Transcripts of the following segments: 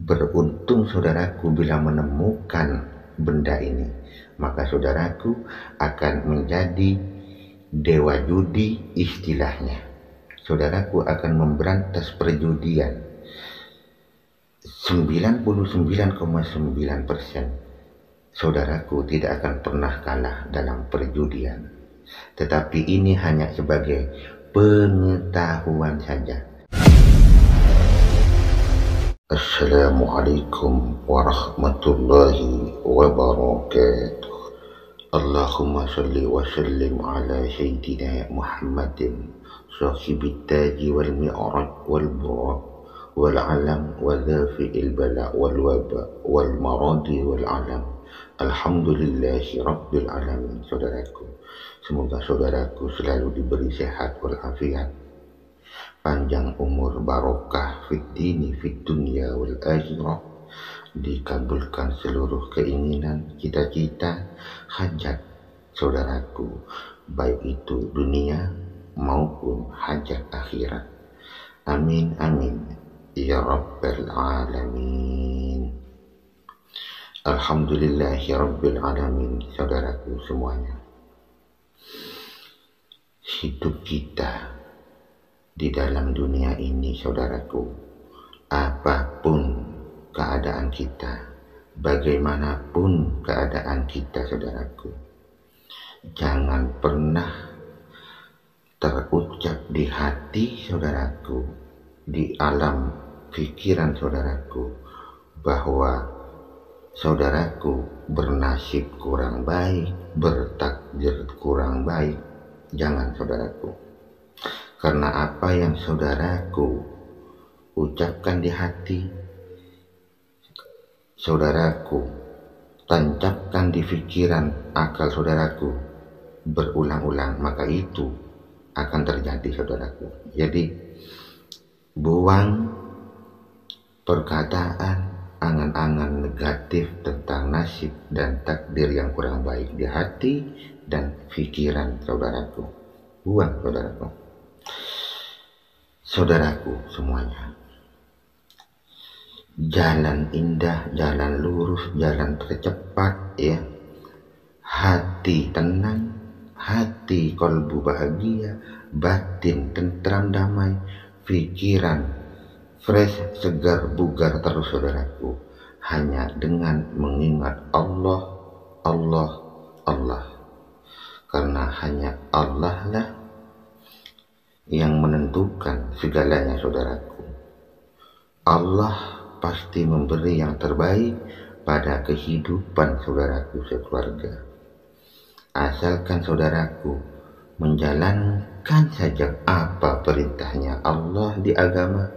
Beruntung saudaraku bila menemukan benda ini, maka saudaraku akan menjadi dewa judi istilahnya. Saudaraku akan memberantas perjudian. 99,9% saudaraku tidak akan pernah kalah dalam perjudian. Tetapi ini hanya sebagai pengetahuan saja. Assalamualaikum warahmatullahi wabarakatuh. Allahumma salli wa sallim ala sayyidina Muhammadin sahibit taji wal mi'raj wal buraq wal alam wa dhafi'il bala wal waba wal maradi wal alam. Alhamdulillahi rabbil alamin. Saudaraku, semoga saudaraku selalu diberi sehat walafiat, panjang umur, barokah fit dini fit dunya wal akhirah, dikabulkan seluruh keinginan, cita-cita, hajat saudaraku, baik itu dunia maupun hajat akhirat. Amin amin ya rabbal alamin. Alhamdulillahi rabbil alamin. Saudaraku semuanya, hidup kita di dalam dunia ini, saudaraku, apapun keadaan kita, bagaimanapun keadaan kita, saudaraku, jangan pernah terucap di hati saudaraku, di alam pikiran saudaraku, bahwa saudaraku bernasib kurang baik, bertakdir kurang baik. Jangan, saudaraku. Karena apa yang saudaraku ucapkan di hati, saudaraku tancapkan di pikiran akal saudaraku berulang-ulang, maka itu akan terjadi, saudaraku. Jadi buang perkataan, angan-angan negatif tentang nasib dan takdir yang kurang baik di hati dan pikiran saudaraku. Buang, saudaraku. Saudaraku semuanya, jalan indah, jalan lurus, jalan tercepat, ya. Hati tenang, hati kolbu bahagia, batin tentram damai, pikiran fresh, segar, bugar terus, saudaraku. Hanya dengan mengingat Allah, Allah, Allah. Karena hanya Allah lah yang menentukan segalanya, saudaraku. Allah pasti memberi yang terbaik pada kehidupan saudaraku sekeluarga. Asalkan saudaraku menjalankan saja apa perintahnya Allah di agama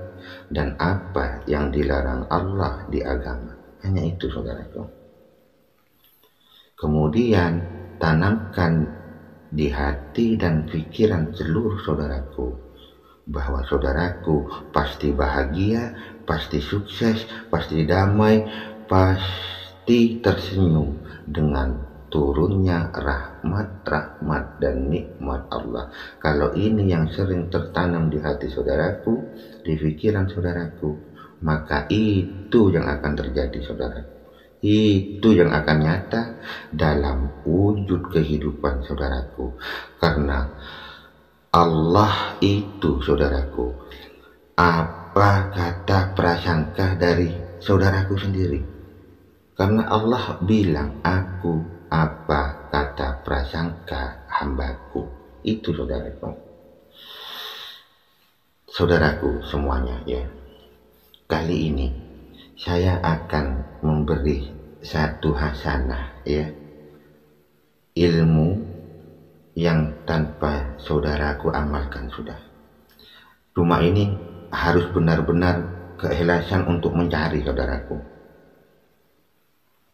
dan apa yang dilarang Allah di agama. Hanya itu, saudaraku. Kemudian tanamkan di hati dan pikiran seluruh saudaraku bahwa saudaraku pasti bahagia, pasti sukses, pasti damai, pasti tersenyum dengan turunnya rahmat dan nikmat Allah. Kalau ini yang sering tertanam di hati saudaraku, di pikiran saudaraku, maka itu yang akan terjadi, saudaraku. Itu yang akan nyata dalam wujud kehidupan saudaraku. Karena Allah itu, saudaraku, apa kata prasangka dari saudaraku sendiri. Karena Allah bilang, aku apa kata prasangka hambaku. Itu, saudaraku. Saudaraku semuanya, ya. Kali ini saya akan memberi satu hasanah, ya, ilmu yang tanpa saudaraku amalkan sudah. Cuma ini harus benar-benar keikhlasan untuk mencari, saudaraku.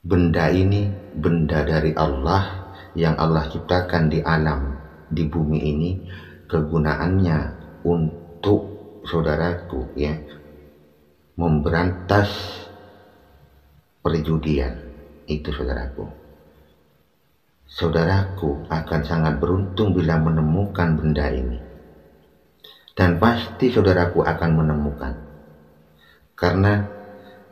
Benda ini benda dari Allah yang Allah ciptakan di alam, di bumi ini. Kegunaannya untuk saudaraku, ya, memberantas perjudian. Itu, saudaraku. Saudaraku akan sangat beruntung bila menemukan benda ini. Dan pasti saudaraku akan menemukan. Karena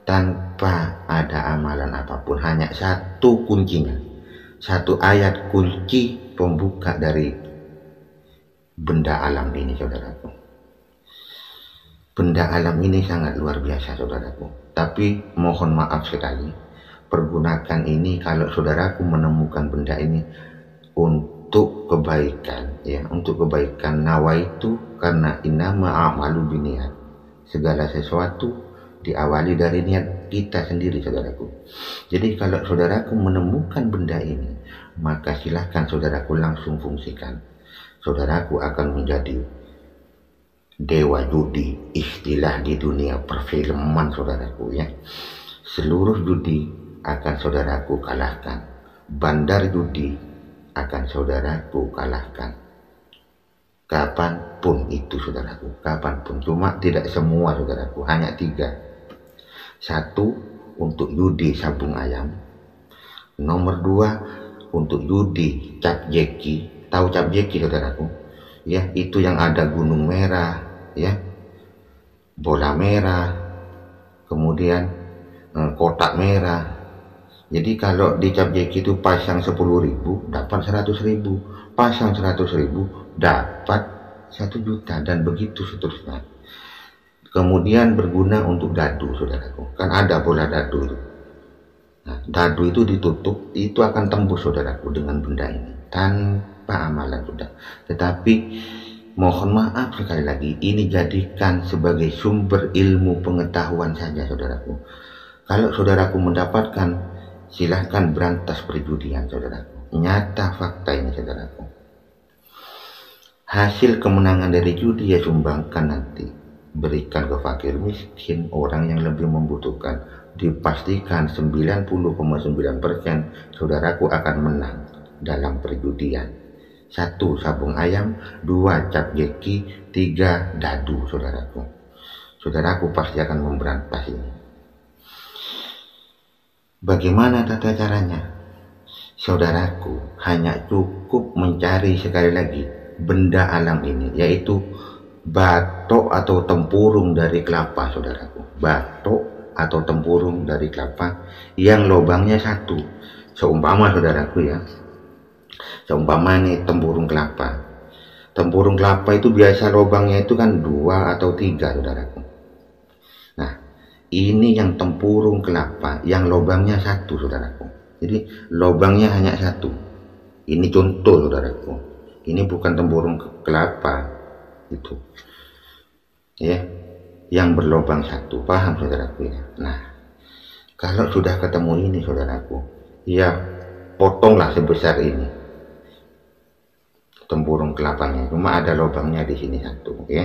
tanpa ada amalan apapun, hanya satu kuncinya, satu ayat kunci pembuka dari benda alam ini, saudaraku. Benda alam ini sangat luar biasa, saudaraku. Tapi mohon maaf sekali, pergunakan ini kalau saudaraku menemukan benda ini untuk kebaikan, ya, untuk kebaikan. Nawaitu karena innama a'malu biniat. Segala sesuatu diawali dari niat kita sendiri, saudaraku. Jadi kalau saudaraku menemukan benda ini, maka silahkan saudaraku langsung fungsikan. Saudaraku akan menjadi dewa judi, istilah di dunia perfilman, saudaraku, ya. Seluruh judi akan saudaraku kalahkan, bandar judi akan saudaraku kalahkan, kapanpun itu, saudaraku, kapanpun. Cuma tidak semua, saudaraku, hanya 3. 1 untuk judi sabung ayam, nomor 2 untuk judi cap jeki. Tahu cap jeki, saudaraku, ya, itu yang ada gunung merah, ya, bola merah, kemudian kotak merah. Jadi kalau di cap jeki itu pasang 10.000 dapat 100.000, pasang 100.000 dapat 1 juta, dan begitu seterusnya. Kemudian berguna untuk dadu, saudaraku, kan ada bola dadu itu. Nah, dadu itu ditutup, itu akan tembus, saudaraku, dengan benda ini tanpa amalan, sudah. Tetapi mohon maaf sekali lagi, ini jadikan sebagai sumber ilmu pengetahuan saja, saudaraku. Kalau saudaraku mendapatkan, silahkan berantas perjudian, saudaraku. Nyata fakta ini, saudaraku. Hasil kemenangan dari judi ya sumbangkan nanti, berikan ke fakir miskin, orang yang lebih membutuhkan. Dipastikan 90,9% saudaraku akan menang dalam perjudian. 1 sabung ayam, 2 cap jeki, 3 dadu, saudaraku. Saudaraku pasti akan memberantas ini. Bagaimana tata caranya? Saudaraku hanya cukup mencari, sekali lagi, benda alam ini, yaitu batok atau tempurung dari kelapa, saudaraku. Batok atau tempurung dari kelapa yang lubangnya 1. Seumpama, saudaraku, ya, seumpama nih tempurung kelapa. Tempurung kelapa itu biasa lubangnya itu kan 2 atau 3, saudaraku. Nah, ini yang tempurung kelapa yang lubangnya 1, saudaraku. Jadi lubangnya hanya 1. Ini contoh, saudaraku. Ini bukan tempurung kelapa itu, ya, yang berlubang 1. Paham, saudaraku, ya? Nah, kalau sudah ketemu ini, saudaraku, ya potonglah sebesar ini tempurung kelapanya, cuma ada lubangnya di sini 1, ya.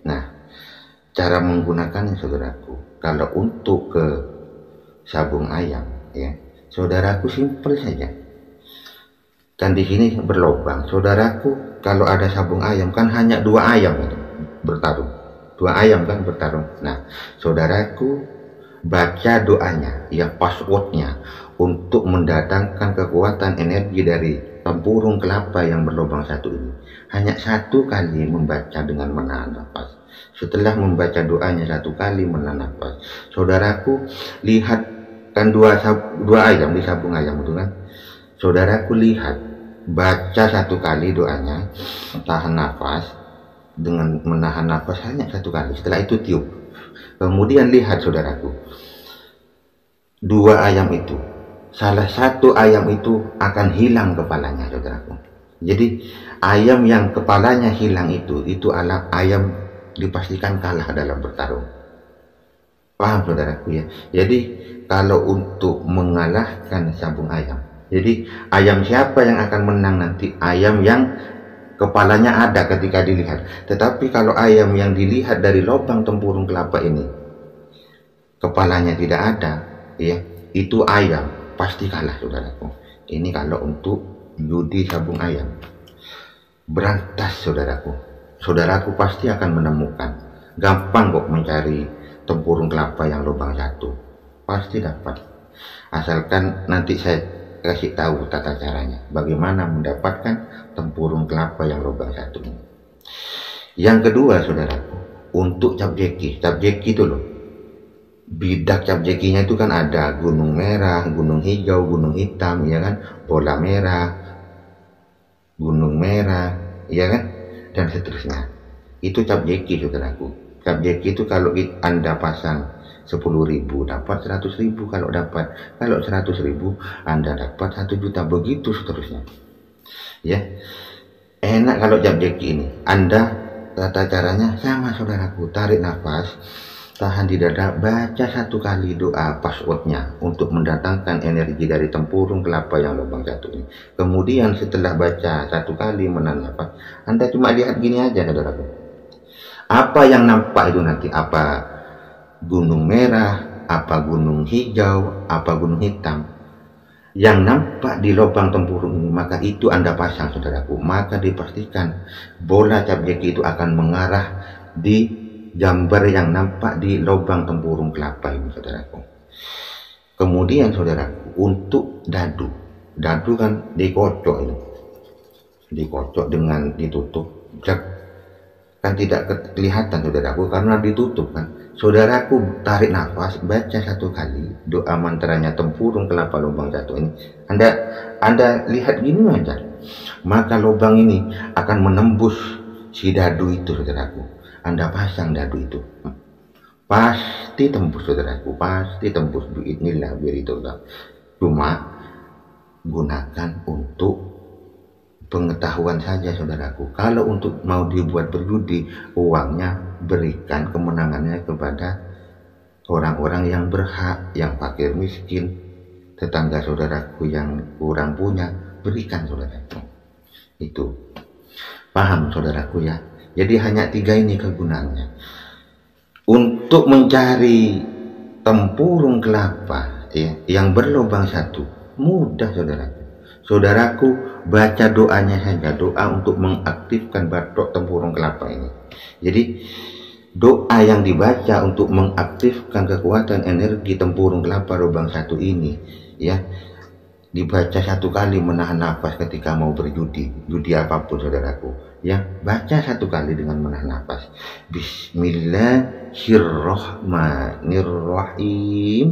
Nah, cara menggunakannya, saudaraku, kalau untuk ke sabung ayam, ya, saudaraku, simpel saja. Kan di sini berlubang, saudaraku. Kalau ada sabung ayam kan hanya 2 ayam itu bertarung, 2 ayam kan bertarung. Nah, saudaraku baca doanya, yang passwordnya, untuk mendatangkan kekuatan energi dari tempurung kelapa yang berlubang 1 ini. Hanya 1 kali membaca dengan menahan nafas. Setelah membaca doanya 1 kali menahan nafas, saudaraku lihat kan 2 ayam di sabung ayam itu kan. Saudaraku lihat, baca 1 kali doanya, tahan nafas, dengan menahan nafas hanya 1 kali. Setelah itu tiup. Kemudian lihat, saudaraku, 2 ayam itu, salah 1 ayam itu akan hilang kepalanya, saudaraku. Jadi ayam yang kepalanya hilang itu ayam dipastikan kalah dalam bertarung. Paham, saudaraku, ya? Jadi kalau untuk mengalahkan sabung ayam, jadi ayam siapa yang akan menang nanti? Ayam yang kepalanya ada ketika dilihat. Tetapi kalau ayam yang dilihat dari lubang tempurung kelapa ini, kepalanya tidak ada, ya, itu ayam pasti kalah, saudaraku. Ini kalau untuk judi sabung ayam. Berantas, saudaraku. Saudaraku pasti akan menemukan. Gampang kok mencari tempurung kelapa yang lubang 1. Pasti dapat. Asalkan nanti saya kasih tahu tata caranya, bagaimana mendapatkan tempurung kelapa yang lubang 1 ini. Yang kedua, saudaraku, untuk cap jeki. Cap jeki itu loh, bidak cap jekinya itu kan ada gunung merah, gunung hijau, gunung hitam, ya kan, bola merah, gunung merah, ya kan, dan seterusnya. Itu cap jeki, saudaraku. Cap jeki itu kalau Anda pasang 10.000 dapat 100.000, kalau 100.000 Anda dapat 1 juta, begitu seterusnya. Ya, enak kalau cap jeki ini. Anda tata caranya sama, saudaraku. Tarik nafas, tahan di dada, baca 1 kali doa passwordnya untuk mendatangkan energi dari tempurung kelapa yang lubang 1 ini. Kemudian setelah baca 1 kali menahan nafas, Anda cuma lihat gini aja, saudaraku. Apa yang nampak itu nanti? Apa gunung merah, apa gunung hijau, apa gunung hitam? Yang nampak di lubang tempurung ini, maka itu Anda pasang, saudaraku. Maka dipastikan bola cap jeki itu akan mengarah di gambar yang nampak di lubang tempurung kelapa ini, saudaraku. Kemudian, saudaraku, untuk dadu kan dikocok ini, dikocok dengan ditutup, kan tidak kelihatan, saudaraku, karena ditutup kan. Saudaraku tarik nafas, baca 1 kali doa mantranya tempurung kelapa lubang 1 ini. Anda lihat gini aja, maka lubang ini akan menembus si dadu itu, saudaraku. Anda pasang dadu itu, pasti tembus, saudaraku, pasti tembus. Inilah biritullah. Cuma gunakan untuk pengetahuan saja, saudaraku. Kalau untuk mau dibuat berjudi, uangnya berikan kemenangannya kepada orang-orang yang berhak, yang fakir miskin, tetangga saudaraku yang kurang punya, berikan, saudaraku. Itu paham, saudaraku, ya. Jadi hanya 3 ini kegunaannya. Untuk mencari tempurung kelapa, ya, yang berlubang 1, mudah, saudaraku. Saudaraku, baca doanya saja, doa untuk mengaktifkan batok tempurung kelapa ini. Jadi doa yang dibaca untuk mengaktifkan kekuatan energi tempurung kelapa lubang 1 ini, ya, dibaca 1 kali menahan nafas ketika mau berjudi, judi apapun, saudaraku, ya, baca 1 kali dengan menahan nafas. Bismillahirrahmanirrahim.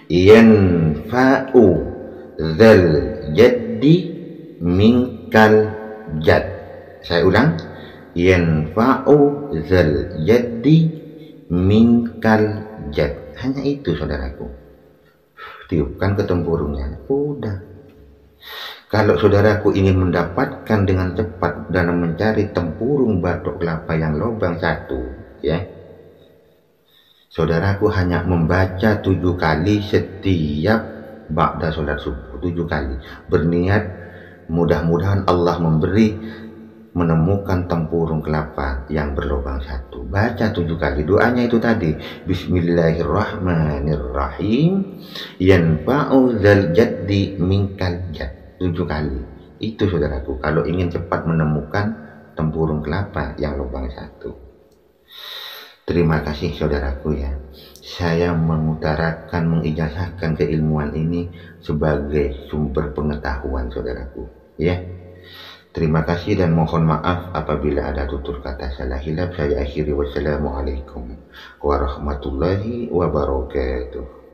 Yanfa'u zal jaddi minkal jad. Saya ulang, yanfa'u zal jaddi minkal jad. Hanya itu, saudaraku. Tiupkan ke tempurungnya, udah. Kalau saudaraku ingin mendapatkan dengan cepat dalam mencari tempurung batok kelapa yang lubang 1, ya, saudaraku hanya membaca 7 kali setiap ba'da sholat subuh, 7 kali. Berniat mudah-mudahan Allah menemukan tempurung kelapa yang berlubang 1. Baca 7 kali doanya itu tadi, Bismillahirrahmanirrahim, yanfa'u zal jaddi minkal jad, 7 kali. Itu, saudaraku, kalau ingin cepat menemukan tempurung kelapa yang lubang 1. Terima kasih, saudaraku, ya. Saya mengutarakan, mengijazahkan keilmuan ini sebagai sumber pengetahuan, saudaraku, ya. Terima kasih dan mohon maaf apabila ada tutur kata salah hilap. Saya akhiri, wassalamualaikum warahmatullahi wabarakatuh.